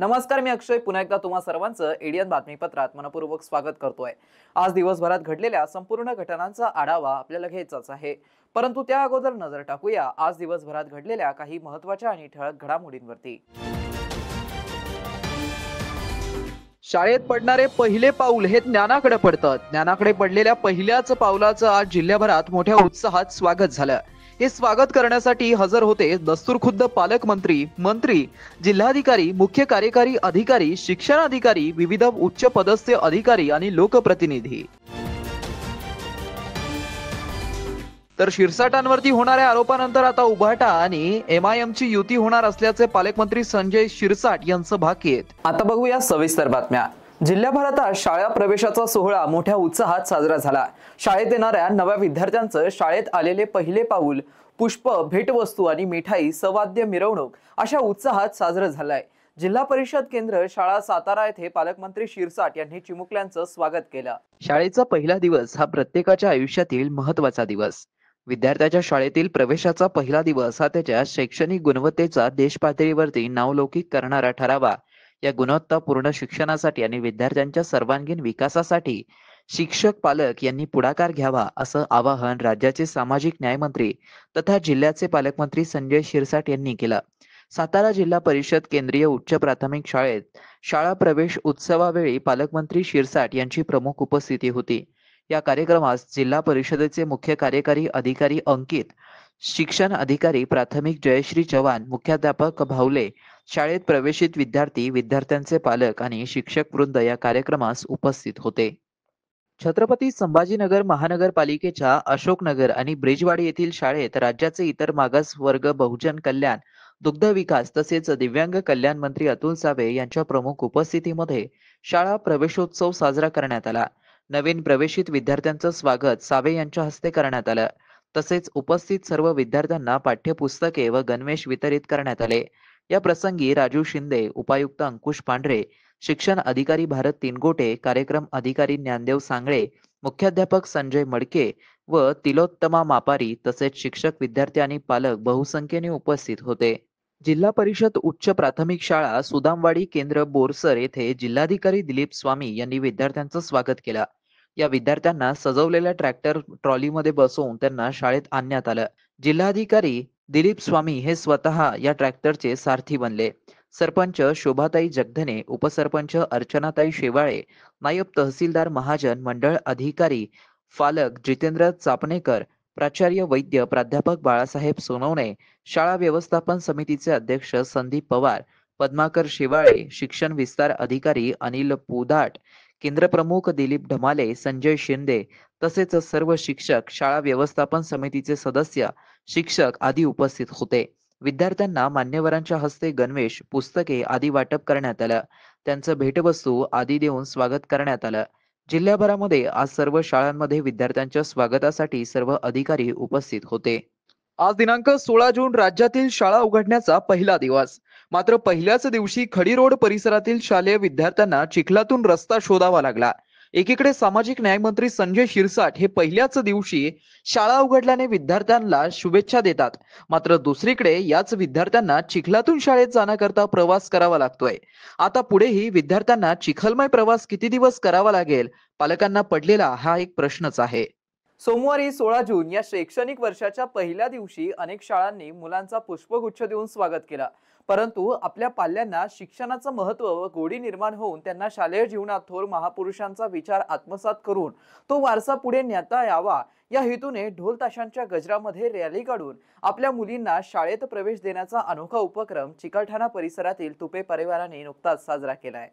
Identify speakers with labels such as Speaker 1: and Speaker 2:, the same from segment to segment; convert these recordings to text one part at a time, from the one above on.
Speaker 1: नमस्कार, मी अक्षय पुन्हा एकदा तुम्हा सर्वांचं एडियन बातमीपत्रात मनपूर्वक स्वागत करतोय। आज दिवसभरात घडलेल्या संपूर्ण घटनांचा आढावा आपल्याला घ्यायचाच आहे, परंतु त्या अगोदर नजर टाकूया आज दिवसभरात घडलेल्या काही महत्त्वाच्या आणि ठळक घडामोडींवरती। शाळेत पडणारे पहिले पाऊल हे ज्ञानाकडे पडतं। ज्ञानाकडे पडलेल्या पहिल्याच पावलाचं आज जिल्ह्याभरात मोठ्या उत्साहात स्वागत झालं। हे स्वागत करण्यासाठी हजर होते दस्तूरखुद्द पालकमंत्री, मंत्री, जिल्हाधिकारी, मुख्य कार्यकारी अधिकारी, शिक्षण अधिकारी, विविध उच्च पदस्थ अधिकारी आणि लोकप्रतिनिधी। तर शिरसाटांवरती होणाऱ्या आरोपानंतर आता उभाटा आणि MIMची युती होणार असल्याचे पालकमंत्री संजय शिरसाट यांचं भाकीत। आता बघूया सविस्तर बातम्या। जिल्ह्याभरात शाळा प्रवेशाचा सोहळा मोठ्या उत्साहात साजरा झाला। शाळेत येणाऱ्या नव्या विद्यार्थ्यांचं शाळेत आलेले पहिले पाऊल, पुष्प, भेटवस्तू आणि मिठाई, सवाद्य मिरवणूक अशा उत्साहात साजरं झालंय। जिल्हा परिषद केंद्र शाळा सातारा येथे पालकमंत्री शिरसाट यांनी चिमुकल्यांचं स्वागत केलं। शाळेचा पहिला दिवस हा प्रत्येकाच्या आयुष्यातील महत्त्वाचा दिवस। विद्यार्थ्याच्या शाळेतील प्रवेशाचा पहिला दिवस हा त्याच्या शैक्षणिक गुणवत्तेचा देश पातळीवरती नावलौकिक करणारा ठरावा। या गुणवत्तापूर्ण शिक्षणासाठी आणि विद्यार्थ्यांच्या सर्वांगीण विकासासाठी शिक्षक पालक यांनी पुढाकार घ्यावा असं आवाहन राज्याचे सामाजिक न्याय मंत्री तथा जिल्ह्याचे पालकमंत्री संजय शिरसाट यांनी केलं। सातारा जिल्हा परिषद केंद्रीय उच्च प्राथमिक शाळेत शाळा प्रवेश उत्सवावेळी पालकमंत्री शिरसाट यांची प्रमुख उपस्थिती होती। या कार्यक्रमास जिल्हा परिषदेचे मुख्य कार्यकारी अधिकारी अंकित, शिक्षण अधिकारी प्राथमिक जयश्री चव्हाण, मुख्याध्यापक भावले, शाळेत प्रवेशित विद्यार्थी, विद्यार्थ्यांचे पालक आणि शिक्षक वृंद या कार्यक्रमास उपस्थित होते। छत्रपती संभाजीनगर महानगरपालिकेच्या अशोकनगर आणि ब्रिजवाडी येथील शाळेत राज्याचे इतर मागास वर्ग, बहुजन कल्याण, दुग्ध विकास तसेच दिव्यांग कल्याण मंत्री अतुल सावे यांच्या प्रमुख उपस्थितीमध्ये शाळा प्रवेशोत्सव साजरा करण्यात आला। नवीन प्रवेशित विद्यार्थ्यांचं स्वागत सावे यांच्या हस्ते करण्यात आलं। तसेच उपस्थित सर्व विद्यार्थ्यांना पाठ्यपुस्तके व गणवेश वितरित करण्यात आले। या प्रसंगी राजू शिंदे, उपायुक्त अंकुश पांढरे, शिक्षण अधिकारी भारत तिनगोटे, कार्यक्रम अधिकारी ज्ञानदेव सांगळे, मुख्याध्यापक संजय मडके व तिलोत्तमा मापारी तसेच शिक्षक, विद्यार्थी आणि पालक बहुसंख्येने उपस्थित होते। जिल्हा परिषद उच्च प्राथमिक शाळा सुदामवाडी केंद्र बोरसर येथे जिल्हाधिकारी दिलीप स्वामी यांनी विद्यार्थ्यांचं स्वागत केलं। या विद्यार्थ्यांना सजवलेल्या ट्रॅक्टर ट्रॉलीमध्ये बसवून त्यांना शाळेत आणण्यात आलं। जिल्हाधिकारी दिलीप स्वामी हे स्वतः या ट्रॅक्टरचे सारथी बनले। सरपंच शोभाताई जगधने, उपसरपंच अर्चनाताई शेवाळे, नायब तहसीलदार महाजन, मंडळ अधिकारी फालक जितेंद्र चापणेकर, प्राचार्य वैद्य प्राध्यापक बाळासाहेब सोनवणे, शाळा व्यवस्थापन समितीचे अध्यक्ष संदीप पवार, पद्माकर शेवाळे, शिक्षण विस्तार अधिकारी अनिल पुदाट, केंद्रप्रमुख दिलीप ढमाले, संजय शिंदे तसेच सर्व शिक्षक, शाळा व्यवस्थापन समितीचे सदस्य, शिक्षक आदी उपस्थित होते। विद्यार्थ्यांना मान्यवरांच्या हस्ते गणवेश, पुस्तके आदी वाटप करण्यात आलं। त्यांचं भेटवस्तू आदी देऊन स्वागत करण्यात आलं। जिल्ह्याभरामध्ये आज सर्व शाळांमध्ये विद्यार्थ्यांच्या स्वागतासाठी सर्व अधिकारी उपस्थित होते। आज दिनांक 16 जून राज्यातील शाळा उघडण्याचा पहिला दिवस। मात्र पहिल्याच दिवशी खडी रोड परिसरातील शालेय विद्यार्थ्यांना चिखलातून रस्ता शोधावा लागला। एकीकडे सामाजिक न्याय मंत्री संजय शिरसाट हे पहिल्याच दिवशी शाळा उघडल्याने विद्यार्थ्यांना शुभेच्छा देतात, मात्र दुसरीकडे याच विद्यार्थ्यांना चिखलातून शाळेत जाण्याकरता प्रवास करावा लागतोय। आता पुढेही विद्यार्थ्यांना चिखलमय प्रवास किती दिवस करावा लागेल, पालकांना पडलेला हा एक प्रश्नच आहे। सोमवारी 16 जून या शैक्षणिक वर्षाच्या पहिल्या दिवशी अनेक शाळांनी मुलांचा पुष्पगुच्छ देऊन स्वागत केलं, परंतु आपल्या पाल्यांना शिक्षणाचं महत्त्व व गोडी निर्माण होऊन त्यांना शालेय जीवनात थोर महापुरुषांचा विचार आत्मसात करून तो वारसा पुढे नेता यावा या हेतूने ढोल ताशांच्या गजरामध्ये रॅली काढून आपल्या मुलींना शाळेत प्रवेश देण्याचा अनोखा उपक्रम चिकलठाणा परिसरातील तुपे परिवाराने नुकताच साजरा केलाय।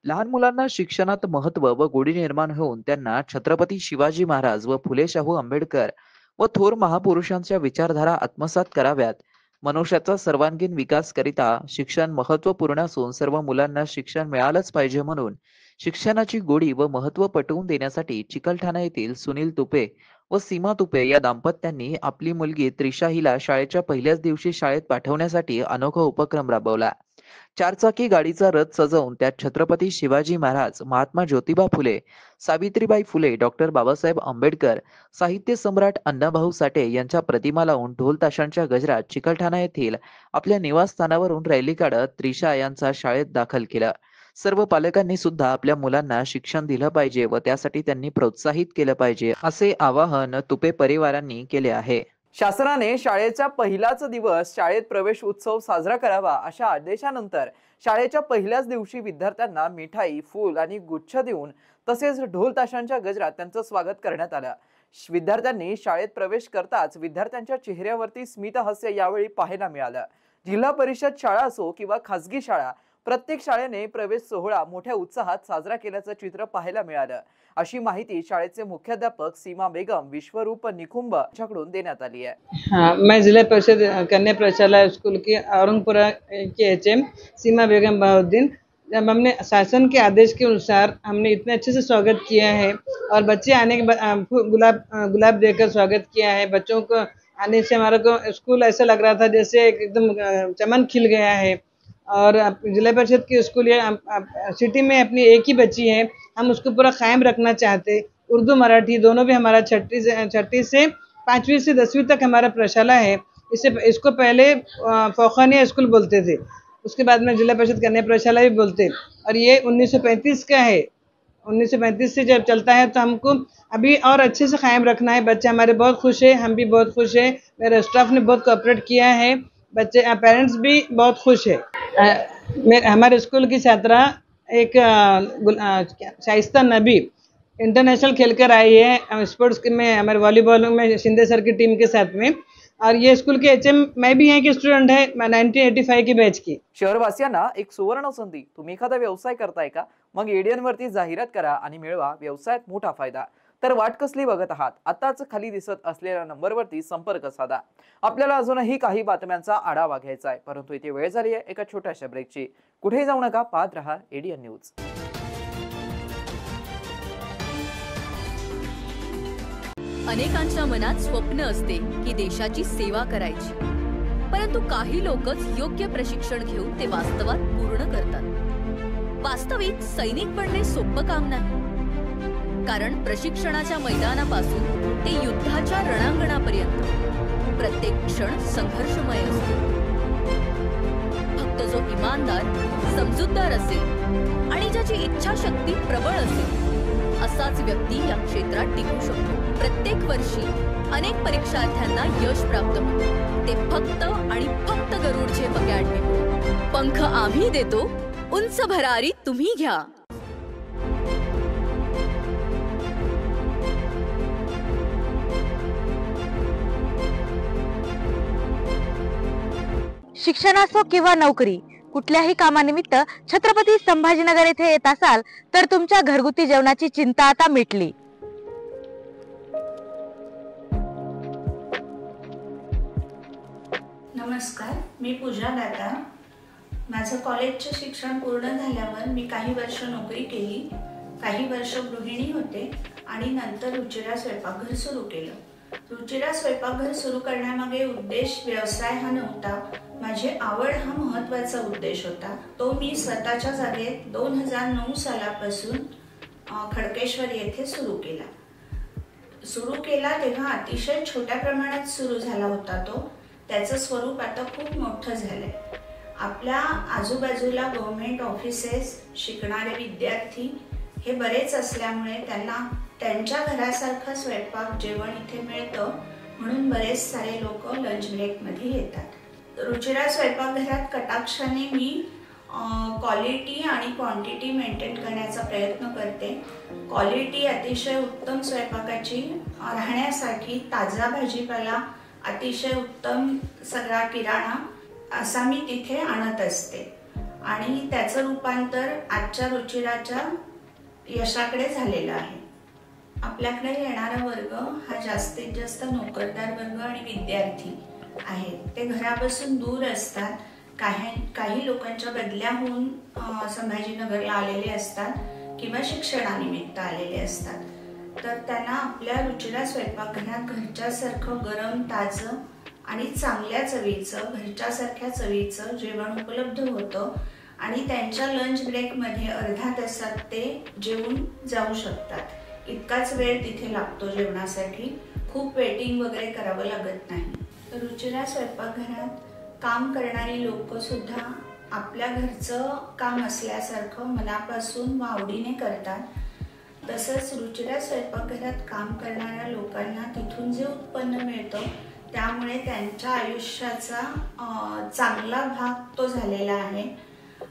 Speaker 1: लहान मुलांना शिक्षणात महत्त्व व गोडी निर्माण होऊन त्यांना छत्रपती शिवाजी महाराज व फुले शाहू आंबेडकर व थोर महापुरुषांच्या विचारधारा आत्मसात कराव्यात। मनुष्याचा सर्वांगीण विकास करिता शिक्षण महत्त्वपूर्ण असून सर्व मुलांना शिक्षण मिळालंच पाहिजे म्हणून शिक्षणाची गोडी व महत्त्व पटवून देण्यासाठी चिकलठाणा येथील सुनील तुपे व सीमा तुपे या दाम्पत्यांनी आपली मुलगी त्रिशा हिला शाळेच्या पहिल्याच दिवशी शाळेत पाठवण्यासाठी अनोखा उपक्रम राबवला. चारचाकी गाडीचा रथ सजवून त्यात छत्रपती शिवाजी महाराज, महात्मा ज्योतिबा फुले, सावित्रीबाई फुले, डॉक्टर बाबासाहेब आंबेडकर, साहित्य सम्राट अण्णाभाऊ साठे यांच्या प्रतिमा लावून ढोल ताशांच्या गजरात चिकलठाणा येथील आपल्या निवासस्थानावरून रॅली काढत त्रिशा यांचा शाळेत दाखल केलं. सर्व पालकांनी सुद्धा आपल्या मुलांना शिक्षण दिलं पाहिजे व त्यासाठी त्यांनी प्रोत्साहित केलं पाहिजे असे आवाहन तुपे परिवारांनी केले आहे. शासनाने शाळेचा पहिलाच दिवस शाळेत प्रवेश उत्सव साजरा करावा अशा आदेशानंतर शाळेच्या पहिल्याच दिवशी विद्यार्थ्यांना मिठाई, फूल आणि गुच्छ देऊन तसेच ढोल ताशांच्या गजरात त्यांचं स्वागत करण्यात आलं. विद्यार्थ्यांनी शाळेत प्रवेश करताच विद्यार्थ्यांच्या चेहऱ्यावरती स्मित हास्य यावेळी पाहायला मिळालं. जिल्हा परिषद शाळा असो किंवा खासगी शाळा, प्रत्येक शाळेने प्रवेश सोहळा मोठ्या उत्साहात साजरा केल्याचं चित्र पाहायला मिळालं. अशी माहिती शाळेचे मुख्याध्यापक सीमा बेगम विश्वरूप निकुंभ यांच्याकडून देण्यात आली आहे.
Speaker 2: हाँ, मैं जिला परिषद कन्या प्रौशाला स्कूल की औरंगपुरा के एचएम सीमा बेगम बहाउद्दीन। जब हमने शासन के आदेश के अनुसार हमने इतने अच्छे से स्वागत किया है और बच्चे आने के गुलाब देकर स्वागत किया है। बच्चों को आने से हमारे को स्कूल ऐसा लग रहा था जैसे एकदम चमन खिल गया है। और जिला परिषद की स्कूल सिटी में अपनी एक ही बच्ची है, हम उसको पूरा कायम रखना चाहते। उर्दू मराठी दोनों भी हमारा छठी से 5वीं से 10वीं तक हमारा प्रशाला है। इसको पहले फौखानिया स्कूल बोलते थे, उसके बाद में जिला परिषद कन्या प्रशाला भी बोलते, और ये 1935 का है। 1935 से जब चलता है तो हमको अभी और अच्छे से कायम रखना है। बच्चे हमारे बहुत खुश है, हम भी बहुत खुश है, मेरे स्टाफ ने बहुत कोऑपरेट किया है, बच्चे पेरेंट्स भी बहुत खुश है। हमारे स्कूल की छात्रा एक शाइस्ता नबी इंटरनेशनल खेलकर आई है स्पोर्ट्स में, हमारे वॉलीबॉल में शिंदे सर की टीम के साथ में। और ये स्कूल के एचएम मैं भी यहाँ की स्टूडेंट है, 1985 की बैच की।
Speaker 1: शहरवासियांना एक सुवर्ण संधी। तुम्ही एखादा व्यवसाय करताय का? मग एडीएन वरती जाहिरात करा आणि मिळवा व्यवसायात मोठा फायदा। तर वाट कसली बघत आहात? आताच खाली दिसत असलेल्या नंबरवरती संपर्क साधा। आपल्याला अजूनही काही बातम्यांचा आढावा घ्यायचा आहे, परंतु इथे वेळ झाली आहे एका छोट्याशा ब्रेकची। कुठेही जाऊ नका, पाहत रहा एडीएन न्यूज।
Speaker 3: अनेकांच्या मनात स्वप्न असते की देशाची सेवा करायची, परंतु काही लोकच योग्य प्रशिक्षण घेऊन ते वास्तवात पूर्ण करतात। वास्तविक सैनिक बनणे सोपं काम नाही, कारण प्रशिक्षणाच्या मैदानापासून ते युद्धाच्या रणांगणापर्यंत प्रत्येक क्षण संघर्षमय असतो। फक्त जो इमानदार, समजूतदार असेल आणि ज्याची इच्छाशक्ती प्रबळ असेल असाच व्यक्ती या क्षेत्रात टिकू शकतो। प्रत्येक वर्षी अनेक परीक्षार्थ्यांना यश प्राप्त होते, ते फक्त आणि फक्त गरुडचे अकॅडमी। पंख आम्ही देतो, उंच भरारी तुम्ही घ्या।
Speaker 4: शिक्षण असो किंवा नोकरी, कुठल्याही कामानिमित्त छत्रपती संभाजीनगर येथे येत असाल तर तुमच्या घरगुती जेवणाची चिंता आता मिटली।
Speaker 5: नमस्कार, मी पूजा दाता। माझं कॉलेजचे शिक्षण पूर्ण झाल्यावर मी काही वर्ष नोकरी केली, काही वर्ष गृहिणी होते आणि नंतर रुचिरा स्वयंपाकघर सुरू केलं। रुचिरा स्वयंपाकघर सुरू करण्यामागे उद्देश व्यवसाय हा नव्हता, माझी आवड हा महत्त्वाचा उद्देश होता। तो मी स्वतःच्या जागेत 2009 सालापासून खडकेश्वर येथे सुरू केला। तेव्हा अतिशय छोट्या प्रमाणात सुरू झाला होता तो, त्याचं स्वरूप आता खूप मोठं झालंय। आपल्या आजूबाजूला गव्हर्नमेंट ऑफिसेस, शिकणारे विद्यार्थी हे बरेच असल्यामुळे त्यांना त्यांच्या घरासारखं स्वयंपाक जेवण इथे मिळतं, म्हणून बरेच सारे लोक लंच ब्रेकमध्ये येतात। रुचिरा स्वयंपाकघरात कटाक्षाने मी क्वालिटी आणि क्वांटिटी मेंटेन करण्याचा प्रयत्न करते। क्वालिटी अतिशय उत्तम स्वयंपाकाची राहण्यासाठी ताजा भाजीपाला, अतिशय उत्तम सगळा किराणा असा मी तिथे आणत असते आणि त्याचं रूपांतर आजच्या रुचिराच्या यशाकडे झालेलं आहे। आपल्याकडे येणारा वर्ग हा जास्तीत जास्त नोकरदार वर्ग आणि विद्यार्थी आहेत। ते घरापासून दूर असतात, काही लोकांच्या बदल्या होऊन संभाजीनगरला आलेले असतात। किंवा शिक्षणानिमित्त आलेले असतात. तर त्यांना आपल्या रुचिरा स्वयंपाकघरात घरच्यासारखं गरम, ताजं आणि चांगल्या चवीचं, घरच्यासारख्या चवीचं जेवण उपलब्ध होतं आणि त्यांच्या लंच ब्रेकमध्ये अर्धा तासात ते जेवून जाऊ शकतात. इतकाच वेळ तिथे लागतो जेवणासाठी. खूप वेटिंग वगैरे करावं लागत नाही. रुचिरा स्वयंपाकघरात काम करणारी लोक सुद्धा आपल्या घरचं काम असल्यासारखं मनापासून व आवडीने करतात. तसंच रुचिरा स्वयंपाकघरात काम करणाऱ्या लोकांना तिथून जे उत्पन्न मिळतं त्यामुळे त्यांच्या आयुष्याचा चांगला भाग तो झालेला आहे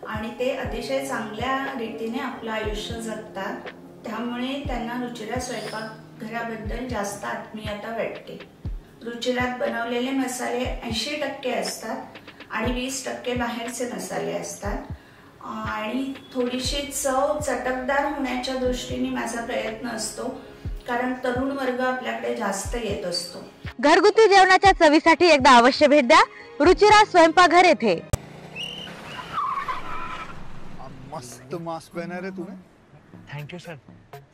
Speaker 5: आणि ते अतिशय चांगल्या रीतीने आपलं आयुष्य जगतात. त्यामुळे त्यांना रुचिरा स्वयंपाकघराबद्दल जास्त आत्मीयता वाटते. रुचिरात बनवलेले मसाले 80% असतात आणि 20% बाहेरचे मसाले असतात आणि थोडीशी चव चटकदार होण्याच्या दृष्टीने माझा प्रयत्न असतो, कारण तरुण वर्ग आपल्याकडे जास्त येत असतो.
Speaker 4: घरगुती जेवणाच्या चवीसाठी एकदा अवश्य भेट द्या रुचिरा स्वयंपाकघर येथे.
Speaker 6: मस्त मास्क पहना रे तूने.
Speaker 7: Thank you sir.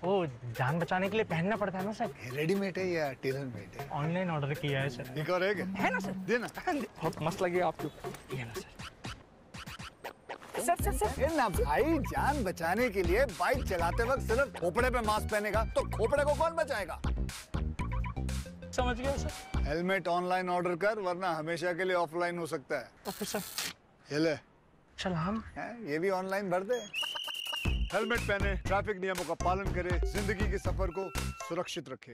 Speaker 7: वो जान बचाने के लिए पहनना पड़ता है ना सर.
Speaker 6: रेडीमेड है या टेलर मेड है?
Speaker 7: ऑनलाइन ऑर्डर किया है सर.
Speaker 6: एक और
Speaker 7: है ना सर.
Speaker 6: देना.
Speaker 7: बहुत मस्त लगी आपको. ये ना सर.
Speaker 6: ये ना भाई, जान बचाने के लिए बाइक चलाते वक्त सिर्फ खोपड़े पे मास्क पहनेगा तो खोपड़े को कौन बचाएगा?
Speaker 7: समझ गया सर.
Speaker 6: हेलमेट ऑनलाइन ऑर्डर कर, वरना हमेशा के लिए ऑफलाइन हो सकता है.
Speaker 7: Okay sir.
Speaker 6: ये ले.
Speaker 7: चल हम
Speaker 6: ये भी ऑनलाइन भर दे. हेलमेट पहने, ट्रैफिक नियमों का पालन करे, जिंदगी के सफर को सुरक्षित रखे.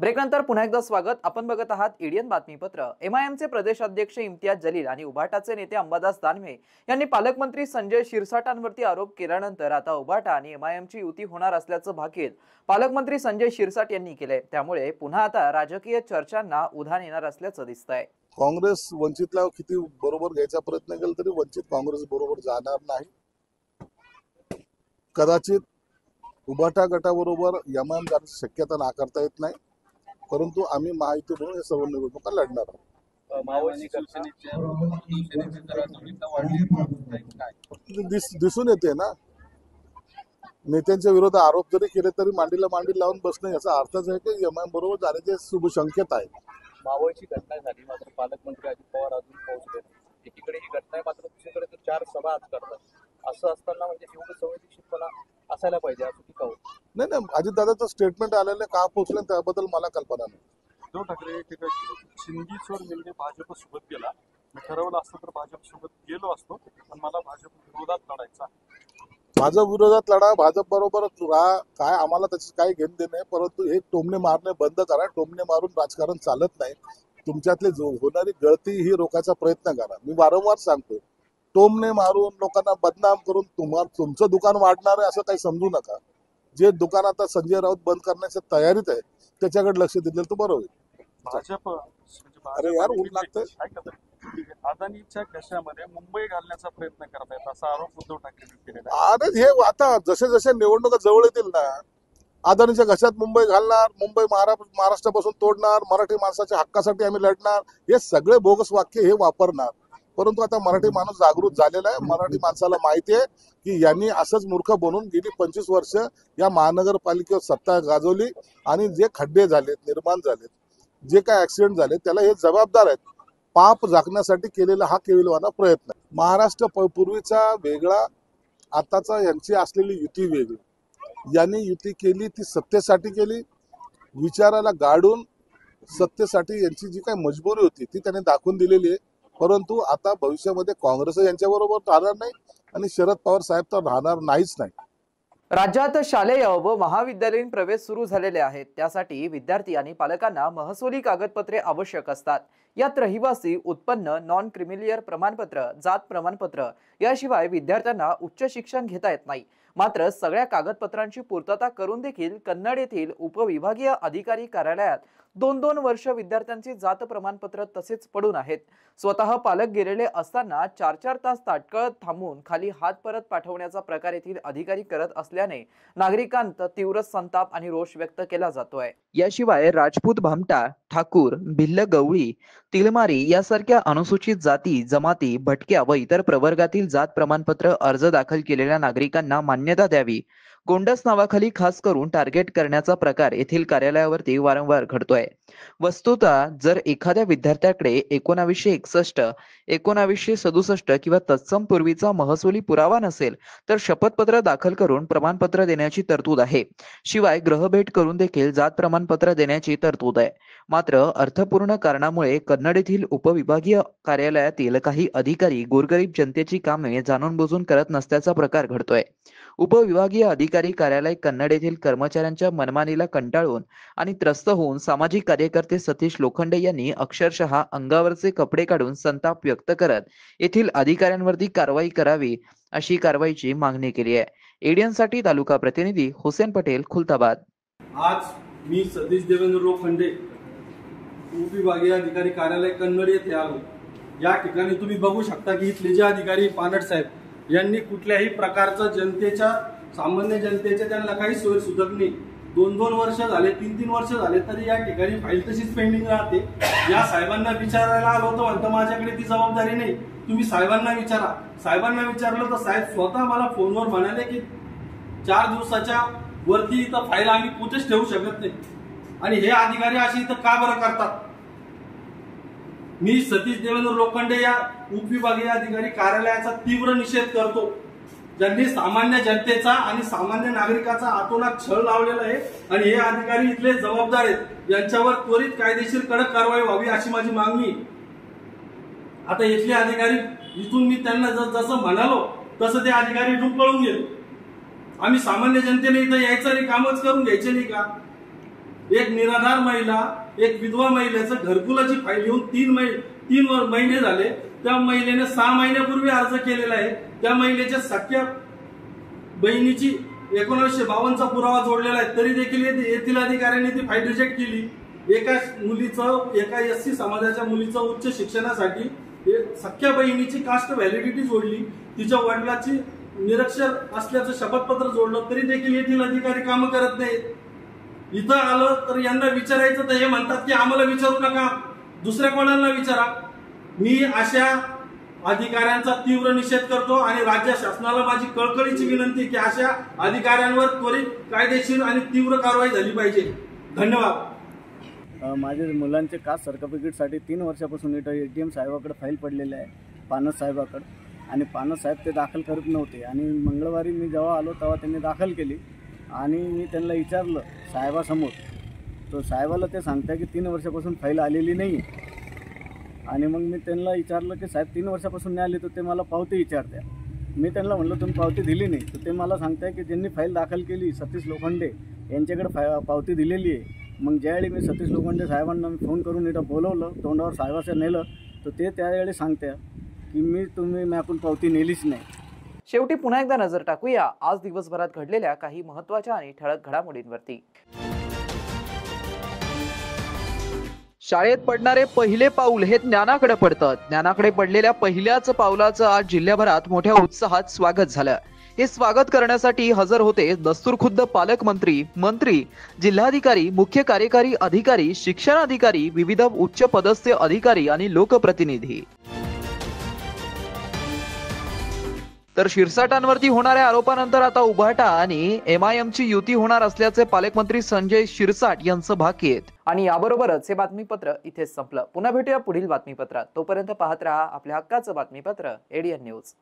Speaker 1: ब्रेकनंतर पुन्हा एकदा स्वागत. आपण बघत आहात इंडियन बातमीपत्र. एमआयएमचे प्रदेशाध्यक्ष इम्तियाज जलील आणि उभाटाचे नेते अंबादास दानवे यांनी पालकमंत्री संजय शिरसाटांवरती आरोप केल्यानंतर आता उभाटा आणि एमआयएमची युती होणार असल्याचं भाकीत पालकमंत्री संजय शिरसाट यांनी केले. त्यामुळे पुन्हा आता राजकीय चर्चांना उधाण येणार असल्याचं दिसतंय.
Speaker 8: काँग्रेस वंचितला किती बरोबर घ्यायचा प्रयत्न केला तरी वंचित काँग्रेस बरोबर जाणार नाही. कदाचित उभाटा गटाबरोबर एमआयएम जाण्याची शक्यता नाकारता येत नाही, परंतु आम्ही महायुती म्हणून हे सर्व निवडणुका लढणार आहोत. दिसून येते ना, नेत्यांच्या विरोधात आरोप जरी केले तरी मांडीला मांडी लावून बसणं याचा अर्थच आहे की एमआयएम बरोबर जाण्याचे शुभ संकेत आहे.
Speaker 9: मावळची घटना झाली, मात्र पालकमंत्री अजित पवार अजून पोहोचले. एकीकडे ही घटना आहे, मात्र दुसरीकडे तर 4 सभा आज करतात. असं असताना म्हणजे एवढं संवेदनशीलपणा असायला पाहिजे असं टीका होत.
Speaker 8: नाही, अजितदादाचं स्टेटमेंट आलेलं का पोहोचलं त्याबद्दल मला कल्पना नाही.
Speaker 10: उद्धव ठाकरे शिंदीचोर मिलने भाजप सोबत गेला. मी ठरवलं असतं तर भाजप सोबत गेलो असतो, पण मला भाजप विरोधात लढायचा.
Speaker 8: भाजप विरोधात लढा, भाजप बरोबर राहा, काय आम्हाला त्याची काही घेण देणे नाही. परंतु हे टोमणे मारणे बंद करा. टोमणे मारून राजकारण चालत नाही. तुमच्यातली होणारी गळती ही रोखायचा प्रयत्न करा. मी वारंवार सांगतो, टोमणे मारून लोकांना बदनाम करून तुमचं दुकान वाढणार आहे असं काही समजू नका. जे दुकान आता संजय राऊत बंद करण्याच्या तयारीत आहे त्याच्याकडे लक्ष दिलं तर बरं होईल.
Speaker 10: भाजप
Speaker 8: अरे यार, ऊन लागतंय.
Speaker 10: अदानीच्या घशामध्ये मुंबई घालण्याचा प्रयत्न करतायत असा आरोप उद्धव ठाकरे केलेला.
Speaker 8: अरे हे आता जसे जसे निवडणुका जवळ येतील ना, अदानीच्या घशात मुंबई घालणार, मुंबई महाराष्ट्रापासून तोडणार, मराठी माणसाच्या हक्कासाठी आम्ही लढणार, हे सगळे बोगस वाक्य हे वापरणार. परंतु आता मराठी माणूस जागृत झालेला आहे. मराठी माणसाला माहिती आहे की यांनी असंच मूर्ख बनून गेली 25 वर्ष या महानगरपालिकेवर सत्ता गाजवली आणि जे खड्डे झालेत, निर्माण झालेत, जे काय ऍक्सिडेंट झाले त्याला हे जबाबदार आहेत. पाप झाकण्यासाठी केलेला हा केविलवाना प्रयत्न. महाराष्ट्र पूर्वीचा वेगळा, आताचा यांची असलेली युती वेगळी. यांनी युती केली ती सत्तेसाठी केली. विचाराला गाडून सत्तेसाठी यांची जी काही मजबुरी होती ती त्यांनी दाखवून दिलेली आहे. परंतु आता भविष्यामध्ये काँग्रेस यांच्याबरोबर राहणार नाही आणि शरद पवार साहेब तर राहणार नाहीच नाही.
Speaker 1: राज्यात शालेय व महाविद्यालयीन प्रवेश सुरू झालेले आहेत. त्यासाठी विद्यार्थी आणि पालकांना महसुली कागदपत्रे आवश्यक असतात. यात रहिवासी, उत्पन्न, नॉन क्रिमिलियर प्रमाणपत्र, जात प्रमाणपत्र याशिवाय विद्यार्थ्यांना उच्च शिक्षण घेता येत नाही. मात्र सगळ्या कागदपत्रांची पूर्तता करून देखील कन्नड येथील उपविभागीय अधिकारी कार्यालयात 2-2 वर्ष विद्यार्थ्यांची जात प्रमाणपत्र तसेच पडून आहेत. स्वतः पालक गेलेले असताना 4-4 तास ताटकळत थांबून खाली हात परत पाठवण्याचा प्रकार येथील अधिकारी करत असल्याने नागरिकांत तीव्र संताप आणि रोष व्यक्त केला जातोय. याशिवाय राजपूत, भामटा, ठाकूर, भिल्ल, गवळी, तिलमारी यासारख्या अनुसूचित जाती, जमाती, भटक्या व इतर प्रवर्गातील जात प्रमाणपत्र अर्ज दाखल केलेल्या नागरिकांना मान्यता द्यावी, गोंडस नावाखाली खास करून टार्गेट करण्याचा प्रकार येथील कार्यालयावरती वारंवार घडतोय. वस्तुतः जर एखाद्या विद्यार्थ्याकडे 1961, 1967 किंवा तत्सम पूर्वीचा महसुली पुरावा नसेल तर शपथपत्र दाखल करून प्रमाणपत्र देण्याची तरतूद आहे. शिवाय ग्रहभेट करून देखील जात प्रमाणपत्र देण्याची तरतूद आहे. मात्र अर्थपूर्ण कारणामुळे कन्नड येथील उपविभागीय कार्यालयातील काही अधिकारी गोरगरीब जनतेची कामे जाणून बुजून करत नसल्याचा प्रकार घडतोय. उपविभागीय अधिकारी कार्यालय कन्नड येथील कर्मचाऱ्यांच्या मनमानीला कंटाळून आणि त्रस्त होऊन सामाजिक कार्यकर्ते सतीश लोखंडे यांनी अक्षरशः अंगावरचे कपडे काढून संताप व्यक्त करत येथील अधिकाऱ्यांवरती कारवाई करावी अशी कारवाईची मागणी केली आहे. एडियनसाठी तालुका प्रतिनिधी हुसेन पटेल, खुलताबाद.
Speaker 10: आज मी सतीश देवेंद्र लोखंडे, उपविभागीय अधिकारी कार्यालय कन्नड येथे आलो. या ठिकाणी तुम्ही बघू शकता की इथले जे अधिकारी पानट साहेब यांनी कुठल्याही प्रकारचं जनतेच्या, सामान्य जनतेच्या त्यांना काही सोय सुधक नाही. 2-2 वर्ष झाले, 3-3 वर्ष झाले तरी या ठिकाणी फाईल तशीच पेंडिंग राहते. या साहेबांना विचारायला आलो होतो, म्हणतो माझ्याकडे ती जबाबदारी नाही, तुम्ही साहेबांना विचारा. साहेबांना विचारलं तर साहेब स्वतः मला फोनवर म्हणाले की 4 दिवसाच्या वरती इथं फाईल आम्ही कुठेच ठेवू शकत नाही. आणि हे अधिकारी अशी इथं का बरं करतात? मी सतीश देवेंद्र लोखंडे या उपविभागीय अधिकारी कार्यालयाचा तीव्र निषेध करतो. ज्यांनी सामान्य जनतेचा आणि सामान्य नागरिकाचा आतोनात छळ लावलेला आहे आणि हे अधिकारी इथले जबाबदार आहेत. यांच्यावर त्वरित कायदेशीर कडक कारवाई व्हावी अशी माझी मागणी. आता इथले अधिकारी, इथून मी त्यांना जसं म्हणालो तसं ते अधिकारी इथून पळून गेले. आम्ही सामान्य जनतेने इथं यायचं नाही, कामच करून घ्यायचे नाही का? एक निराधार महिला, एक विधवा महिलेचं घरकुलाची फाईल येऊन 3 महिने झाले. त्या महिलेने 6 महिन्यापूर्वी अर्ज केलेला आहे. त्या महिलेच्या सख्या बहिणीची 1952चा पुरावा जोडलेला आहे, तरी देखील येथील अधिकाऱ्यांनी ती फाईल रिजेक्ट केली. एका SC समाजाच्या मुलीचं उच्च शिक्षणासाठी सख्या बहिणीची कास्ट व्हॅलिडिटी जोडली, तिच्या वडिलाची निरक्षर असल्याचं शपथपत्र जोडलं, तरी देखील येथील अधिकारी कामं करत नाहीत. इथं आलं तर यांना विचारायचं तर हे म्हणतात की आम्हाला विचारू नका, दुसऱ्या कोणाला विचारा. मी अशा अधिकाऱ्यांचा तीव्र निषेध करतो आणि राज्य शासनाला माझी कळकळीची विनंती की अशा अधिकाऱ्यांवर त्वरित कायदेशीर आणि तीव्र कारवाई झाली पाहिजे. धन्यवाद.
Speaker 11: माझ्या मुलांचे कास्ट सर्टिफिकेटसाठी 3 वर्षापासून इथं ADM साहेबाकडे फाईल पडलेली आहे, पानस साहेबाकडे. आणि पानस साहेब ते दाखल करत नव्हते. आणि मंगळवारी मी जेव्हा आलो तेव्हा त्यांनी दाखल केली आणि मी त्यांना विचारलं साहेबासमोर, तो साहेबाला ते सांगता की 3 वर्षापासून फाईल आलेली नाही. आणि मग मी त्यांना विचारलं की साहेब 3 वर्षापासून नाही आली, तर ते मला पावती विचारत्या. मी त्यांना म्हणलं तुम्ही पावती दिली नाही, तर ते मला सांगताय की ज्यांनी फाईल दाखल केली सतीश लोखंडे यांच्याकडे पावती दिलेली आहे. मग ज्यावेळी मी सतीश लोखंडे साहेबांना फोन करून इथं बोलवलं, तोंडावर साहेबाचं नेलं, तर ते त्यावेळी सांगत्या की तुम्ही मॅकून पावती नेलीच नाही.
Speaker 1: शेवटी पुन्हा एकदा नजर टाकूया आज दिवसभरात घडलेल्या काही महत्त्वाच्या आणि ठळक घडामोडींवरती. शाळेत पडणारे पहिले पाऊल हे ज्ञानाकडे पडतं. ज्ञानाकडे पडलेल्या पहिल्याच पावलाचं आज जिल्ह्याभरात मोठ्या उत्साहात स्वागत झालं. हे स्वागत करण्यासाठी हजर होते दस्तूरखुद्द पालकमंत्री, मंत्री, जिल्हाधिकारी, मुख्य कार्यकारी अधिकारी, शिक्षण अधिकारी, विविध उच्च पदस्थ अधिकारी आणि लोकप्रतिनिधी. तर शिरसाटांवरती होणाऱ्या आरोपानंतर आता उभाटा आणि MIMची युती होणार असल्याचे पालकमंत्री संजय शिरसाट यांचं भाकीत. आणि याबरोबरच हे बातमीपत्र इथेच संपलं. पुन्हा भेटूया पुढील बातमीपत्रात. तोपर्यंत पाहत रहा आपल्या हक्काचं बातमीपत्र ADN न्यूज.